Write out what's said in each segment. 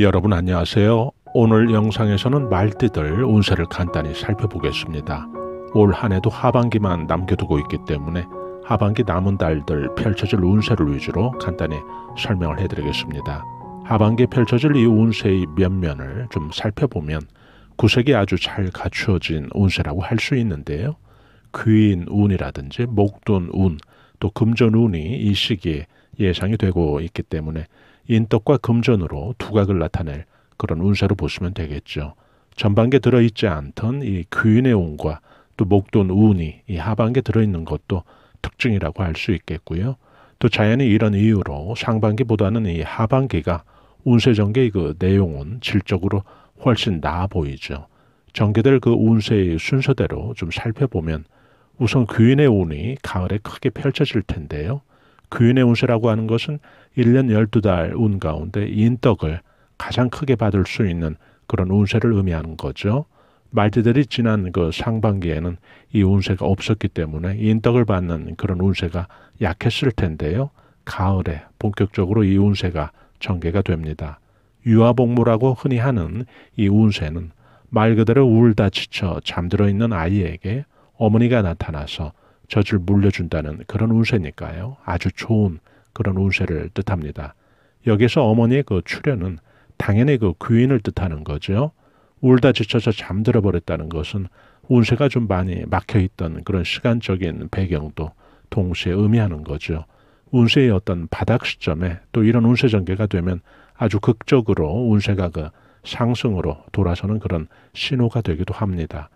여러분 안녕하세요. 오늘 영상에서는 말띠들 운세를 간단히 살펴보겠습니다. 올 한해도 하반기만 남겨두고 있기 때문에 하반기 남은 달들 펼쳐질 운세를 위주로 간단히 설명을 해드리겠습니다. 하반기에 펼쳐질 이 운세의 면면을 좀 살펴보면 구색이 아주 잘 갖추어진 운세라고 할 수 있는데요. 귀인 운이라든지 목돈 운, 또 금전 운이 이 시기에 예상이 되고 있기 때문에 인덕과 금전으로 두각을 나타낼 그런 운세로 보시면 되겠죠. 전반기에 들어있지 않던 이 귀인의 운과 또 목돈 운이 이 하반기에 들어있는 것도 특징이라고 할 수 있겠고요. 또 자연히 이런 이유로 상반기보다는 이 하반기가 운세 전개의 그 내용은 질적으로 훨씬 나아 보이죠. 전개될 그 운세의 순서대로 좀 살펴보면 우선 귀인의 운이 가을에 크게 펼쳐질 텐데요. 귀인의 운세라고 하는 것은 1년 12달 운 가운데 인덕을 가장 크게 받을 수 있는 그런 운세를 의미하는 거죠. 말띠들이 지난 그 상반기에는 이 운세가 없었기 때문에 인덕을 받는 그런 운세가 약했을 텐데요. 가을에 본격적으로 이 운세가 전개가 됩니다. 유아복무라고 흔히 하는 이 운세는 말 그대로 울다 지쳐 잠들어 있는 아이에게 어머니가 나타나서 젖을 물려준다는 그런 운세니까요. 아주 좋은 그런 운세를 뜻합니다. 여기서 어머니의 그 출현은 당연히 그 귀인을 뜻하는 거죠. 울다 지쳐서 잠들어 버렸다는 것은 운세가 좀 많이 막혀있던 그런 시간적인 배경도 동시에 의미하는 거죠. 운세의 어떤 바닥 시점에 또 이런 운세 전개가 되면 아주 극적으로 운세가 그 상승으로 돌아서는 그런 신호가 되기도 합니다.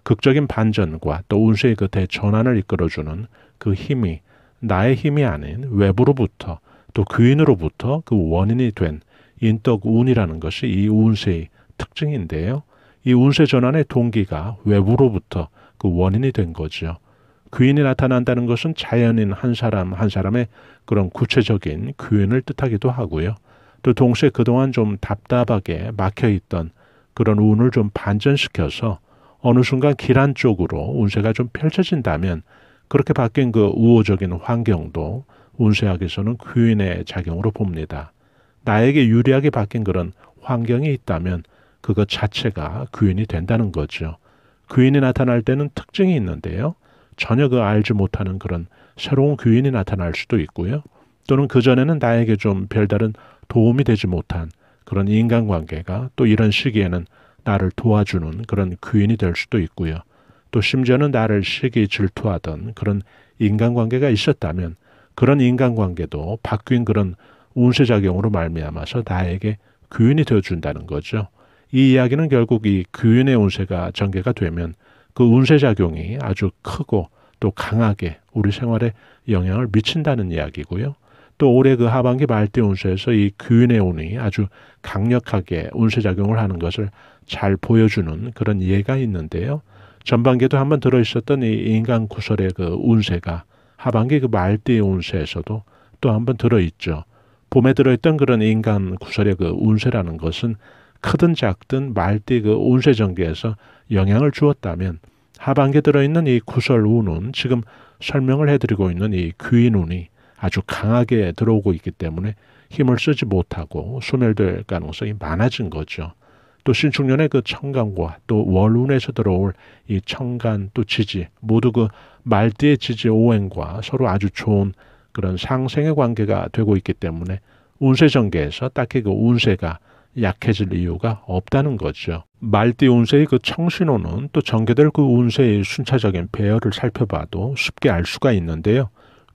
극적인 반전과 또 운세의 그 대전환을 이끌어주는 그 힘이 나의 힘이 아닌 외부로부터 또 귀인으로부터 그 원인이 된 인덕운이라는 것이 이 운세의 특징인데요. 이 운세 전환의 동기가 외부로부터 그 원인이 된 거죠. 귀인이 나타난다는 것은 자연인 한 사람 한 사람의 그런 구체적인 귀인을 뜻하기도 하고요. 또 동시에 그동안 좀 답답하게 막혀있던 그런 운을 좀 반전시켜서 어느 순간 길한 쪽으로 운세가 좀 펼쳐진다면 그렇게 바뀐 그 우호적인 환경도 운세학에서는 귀인의 작용으로 봅니다. 나에게 유리하게 바뀐 그런 환경이 있다면 그것 자체가 귀인이 된다는 거죠. 귀인이 나타날 때는 특징이 있는데요. 전혀 그 알지 못하는 그런 새로운 귀인이 나타날 수도 있고요. 또는 그전에는 나에게 좀 별다른 도움이 되지 못한 그런 인간관계가 또 이런 시기에는 나를 도와주는 그런 귀인이 될 수도 있고요. 또 심지어는 나를 시기 질투하던 그런 인간관계가 있었다면 그런 인간관계도 바뀐 그런 운세작용으로 말미암아서 나에게 귀인이 되어준다는 거죠. 이 이야기는 결국 이 귀인의 운세가 전개가 되면 그 운세작용이 아주 크고 또 강하게 우리 생활에 영향을 미친다는 이야기고요. 또 올해 그 하반기 말띠 운세에서 이 귀인의 운이 아주 강력하게 운세작용을 하는 것을 잘 보여주는 그런 예가 있는데요. 전반기에도 한번 들어있었던 이 인간 구설의 그 운세가 하반기 그 말띠 운세에서도 또 한번 들어있죠. 봄에 들어있던 그런 인간 구설의 그 운세라는 것은 크든 작든 말띠 그 운세 전개에서 영향을 주었다면 하반기에 들어있는 이 구설 운은 지금 설명을 해드리고 있는 이 귀인 운이 아주 강하게 들어오고 있기 때문에 힘을 쓰지 못하고 소멸될 가능성이 많아진 거죠. 또 신축년의 그 청간과 또 월운에서 들어올 이 청간 또 지지 모두 그 말띠의 지지 오행과 서로 아주 좋은 그런 상생의 관계가 되고 있기 때문에 운세 전개에서 딱히 그 운세가 약해질 이유가 없다는 거죠. 말띠 운세의 그 청신호는 또 전개될 그 운세의 순차적인 배열을 살펴봐도 쉽게 알 수가 있는데요.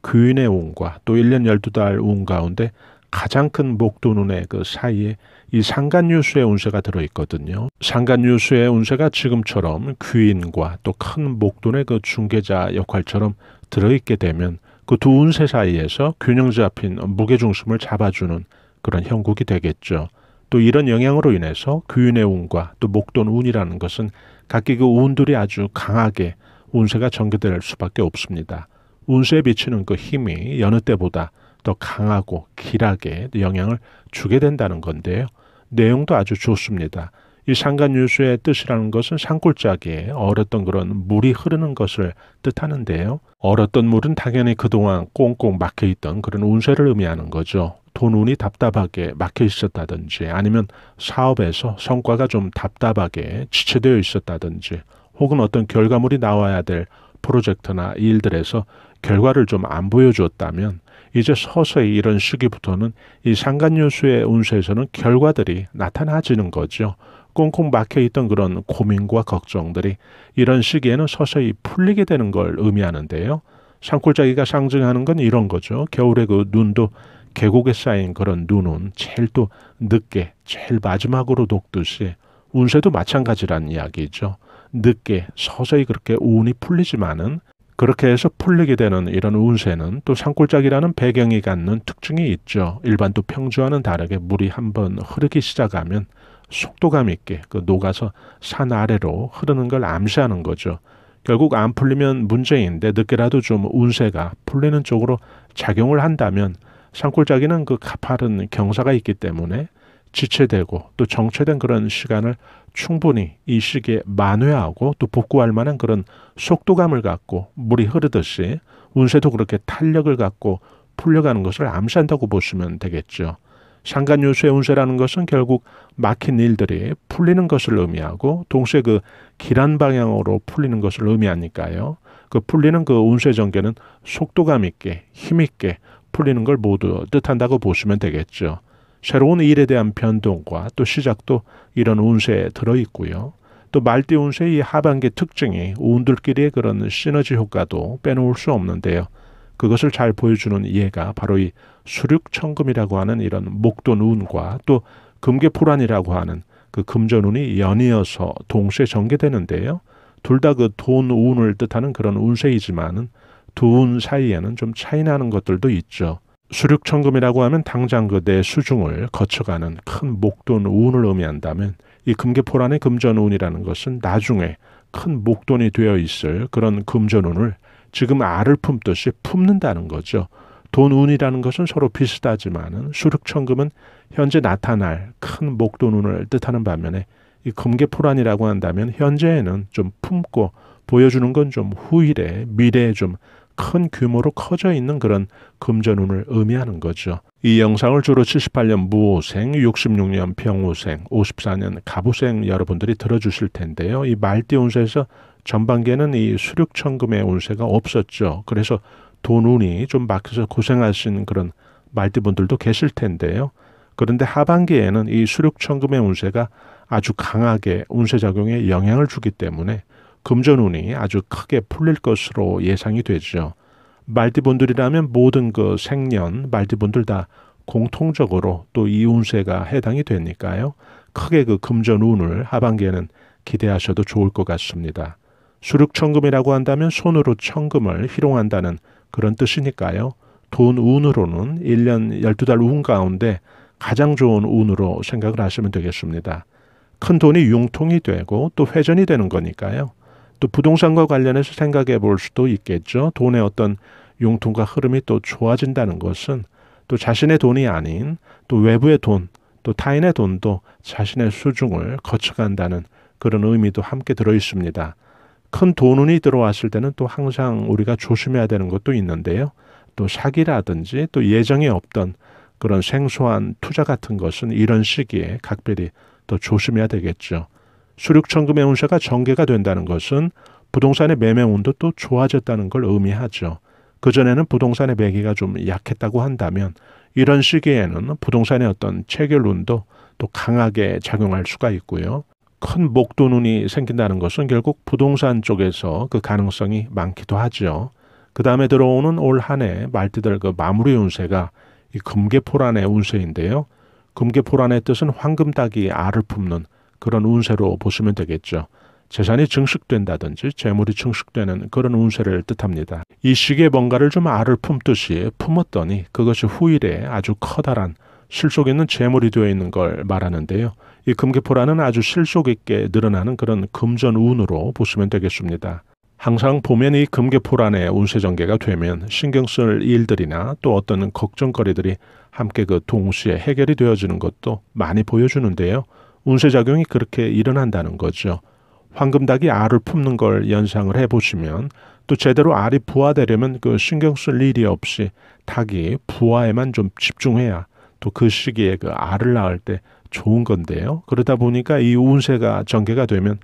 귀인의 운과 또 1년 12달 운 가운데 가장 큰 목돈운의 그 사이에 이 상간유수의 운세가 들어있거든요. 상간유수의 운세가 지금처럼 귀인과 또 큰 목돈의 그 중개자 역할처럼 들어있게 되면 그 두 운세 사이에서 균형 잡힌 무게중심을 잡아주는 그런 형국이 되겠죠. 또 이런 영향으로 인해서 귀인의 운과 또 목돈 운이라는 것은 각기 그 운들이 아주 강하게 운세가 전개될 수밖에 없습니다. 운세에 비치는 그 힘이 여느 때보다 더 강하고 길하게 영향을 주게 된다는 건데요. 내용도 아주 좋습니다. 이 상간유수의 뜻이라는 것은 산골짜기에 얼었던 그런 물이 흐르는 것을 뜻하는데요. 얼었던 물은 당연히 그동안 꽁꽁 막혀있던 그런 운세를 의미하는 거죠. 돈 운이 답답하게 막혀 있었다든지 아니면 사업에서 성과가 좀 답답하게 지체되어 있었다든지 혹은 어떤 결과물이 나와야 될 프로젝트나 일들에서 결과를 좀 안 보여주었다면 이제 서서히 이런 시기부터는 이 상간요수의 운세에서는 결과들이 나타나지는 거죠. 꽁꽁 막혀있던 그런 고민과 걱정들이 이런 시기에는 서서히 풀리게 되는 걸 의미하는데요. 산골짜기가 상징하는 건 이런 거죠. 겨울에 그 눈도 계곡에 쌓인 그런 눈은 제일 또 늦게 제일 마지막으로 녹듯이 운세도 마찬가지란 이야기죠. 늦게 서서히 그렇게 운이 풀리지만은 그렇게 해서 풀리게 되는 이런 운세는 또 산골짜기라는 배경이 갖는 특징이 있죠. 일반도 평지와는 다르게 물이 한번 흐르기 시작하면 속도감 있게 그 녹아서 산 아래로 흐르는 걸 암시하는 거죠. 결국 안 풀리면 문제인데 늦게라도 좀 운세가 풀리는 쪽으로 작용을 한다면 산골짜기는 그 가파른 경사가 있기 때문에 지체되고 또 정체된 그런 시간을 충분히 이 시기에 만회하고 또 복구할 만한 그런 속도감을 갖고 물이 흐르듯이 운세도 그렇게 탄력을 갖고 풀려가는 것을 암시한다고 보시면 되겠죠. 상간요수의 운세라는 것은 결국 막힌 일들이 풀리는 것을 의미하고 동시에 그 길한 방향으로 풀리는 것을 의미하니까요. 그 풀리는 그 운세 전개는 속도감 있게 힘 있게 풀리는 걸 모두 뜻한다고 보시면 되겠죠. 새로운 일에 대한 변동과 또 시작도 이런 운세에 들어있고요. 또 말띠 운세의 이 하반기 특징이 운들끼리의 그런 시너지 효과도 빼놓을 수 없는데요. 그것을 잘 보여주는 예가 바로 이 수륙천금이라고 하는 이런 목돈 운과 또 금계포란이라고 하는 그 금전운이 연이어서 동시에 전개되는데요. 둘 다 그 돈 운을 뜻하는 그런 운세이지만은 두 운 사이에는 좀 차이 나는 것들도 있죠. 수륙천금이라고 하면 당장 그 내 수중을 거쳐가는 큰 목돈 운을 의미한다면 이 금계포란의 금전운이라는 것은 나중에 큰 목돈이 되어 있을 그런 금전운을 지금 알을 품듯이 품는다는 거죠. 돈 운이라는 것은 서로 비슷하지만은 수륙천금은 현재 나타날 큰 목돈운을 뜻하는 반면에 이 금계포란이라고 한다면 현재에는 좀 품고 보여주는 건 좀 후일에 미래에 좀 큰 규모로 커져 있는 그런 금전운을 의미하는 거죠. 이 영상을 주로 78년 무오생, 66년 병오생, 54년 갑오생 여러분들이 들어주실 텐데요. 이 말띠 운세에서 전반기에는 이 수륙천금의 운세가 없었죠. 그래서 돈 운이 좀 막혀서 고생하신 그런 말띠분들도 계실 텐데요. 그런데 하반기에는 이 수륙천금의 운세가 아주 강하게 운세작용에 영향을 주기 때문에 금전운이 아주 크게 풀릴 것으로 예상이 되죠. 말띠분들이라면 모든 그 생년 말띠분들 다 공통적으로 또 이 운세가 해당이 되니까요. 크게 그 금전운을 하반기에는 기대하셔도 좋을 것 같습니다. 수륙천금이라고 한다면 손으로 천금을 희롱한다는 그런 뜻이니까요. 돈 운으로는 1년 12달 운 가운데 가장 좋은 운으로 생각을 하시면 되겠습니다. 큰 돈이 융통이 되고 또 회전이 되는 거니까요. 또 부동산과 관련해서 생각해 볼 수도 있겠죠. 돈의 어떤 융통과 흐름이 또 좋아진다는 것은 또 자신의 돈이 아닌 또 외부의 돈, 또 타인의 돈도 자신의 수중을 거쳐간다는 그런 의미도 함께 들어 있습니다. 큰 돈운이 들어왔을 때는 또 항상 우리가 조심해야 되는 것도 있는데요. 또 사기라든지 또 예정에 없던 그런 생소한 투자 같은 것은 이런 시기에 각별히 더 조심해야 되겠죠. 수륙천금의 운세가 전개가 된다는 것은 부동산의 매매 운도 또 좋아졌다는 걸 의미하죠. 그전에는 부동산의 매기가 좀 약했다고 한다면 이런 시기에는 부동산의 어떤 체결 운도 또 강하게 작용할 수가 있고요. 큰 목돈운이 생긴다는 것은 결국 부동산 쪽에서 그 가능성이 많기도 하죠. 그 다음에 들어오는 올 한 해 말띠들 그 마무리 운세가 이 금계포란의 운세인데요. 금계포란의 뜻은 황금닭이 알을 품는 그런 운세로 보시면 되겠죠. 재산이 증식된다든지 재물이 증식되는 그런 운세를 뜻합니다. 이 시기에 뭔가를 좀 알을 품듯이 품었더니 그것이 후일에 아주 커다란 실속 있는 재물이 되어 있는 걸 말하는데요. 이 금계포란은 아주 실속 있게 늘어나는 그런 금전운으로 보시면 되겠습니다. 항상 보면 이 금계포란의 운세 전개가 되면 신경 쓸 일들이나 또 어떤 걱정거리들이 함께 그 동시에 해결이 되어지는 것도 많이 보여주는데요. 운세작용이 그렇게 일어난다는 거죠. 황금닭이 알을 품는 걸 연상을 해보시면 또 제대로 알이 부화되려면 그 신경 쓸 일이 없이 닭이 부화에만 좀 집중해야 또 그 시기에 그 알을 낳을 때 좋은 건데요. 그러다 보니까 이 운세가 전개가 되면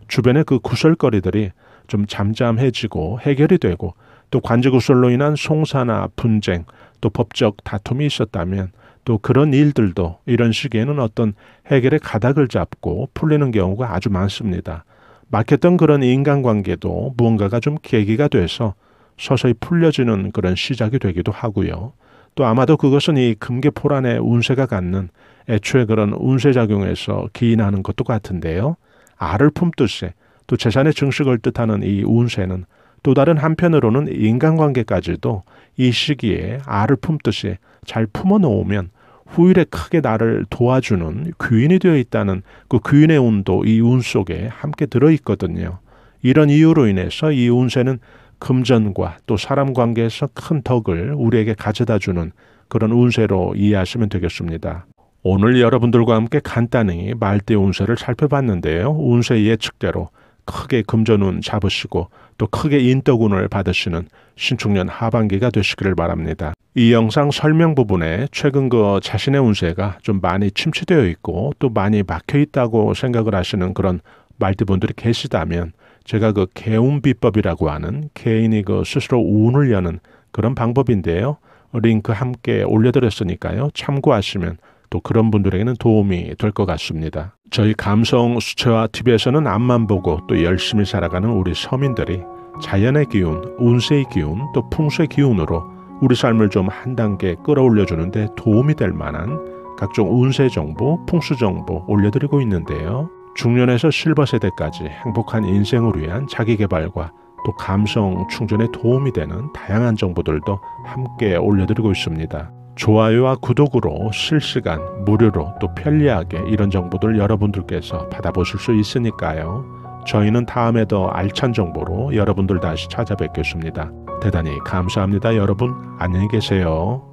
주변의 그 구설거리들이 좀 잠잠해지고 해결이 되고, 또 관제구설로 인한 송사나 분쟁, 또 법적 다툼이 있었다면 또 그런 일들도 이런 시기에는 어떤 해결의 가닥을 잡고 풀리는 경우가 아주 많습니다. 막혔던 그런 인간관계도 무언가가 좀 계기가 돼서 서서히 풀려지는 그런 시작이 되기도 하고요. 또 아마도 그것은 이 금계포란의 운세가 갖는 애초에 그런 운세작용에서 기인하는 것도 같은데요. 알을 품듯이 또 재산의 증식을 뜻하는 이 운세는 또 다른 한편으로는 인간관계까지도 이 시기에 알을 품듯이 잘 품어 놓으면 후일에 크게 나를 도와주는 귀인이 되어 있다는 그 귀인의 운도 이 운 속에 함께 들어있거든요. 이런 이유로 인해서 이 운세는 금전과 또 사람 관계에서 큰 덕을 우리에게 가져다주는 그런 운세로 이해하시면 되겠습니다. 오늘 여러분들과 함께 간단히 말띠 운세를 살펴봤는데요. 운세 예측대로 크게 금전운 잡으시고 또 크게 인덕운을 받으시는 신축년 하반기가 되시기를 바랍니다. 이 영상 설명 부분에 최근 그 자신의 운세가 좀 많이 침체되어 있고 또 많이 막혀 있다고 생각을 하시는 그런 말띠분들이 계시다면 제가 그 개운비법이라고 하는 개인이 그 스스로 운을 여는 그런 방법인데요. 링크 함께 올려드렸으니까요. 참고하시면 또 그런 분들에게는 도움이 될 것 같습니다. 저희 감성 수채화 TV에서는 앞만 보고 또 열심히 살아가는 우리 서민들이 자연의 기운, 운세의 기운, 또 풍수의 기운으로 우리 삶을 좀 한 단계 끌어올려주는 데 도움이 될 만한 각종 운세 정보, 풍수 정보 올려드리고 있는데요. 중년에서 실버 세대까지 행복한 인생을 위한 자기개발과 또 감성 충전에 도움이 되는 다양한 정보들도 함께 올려드리고 있습니다. 좋아요와 구독으로 실시간 무료로 또 편리하게 이런 정보들 여러분들께서 받아보실 수 있으니까요. 저희는 다음에 더 알찬 정보로 여러분들 다시 찾아뵙겠습니다. 대단히 감사합니다. 여러분 안녕히 계세요.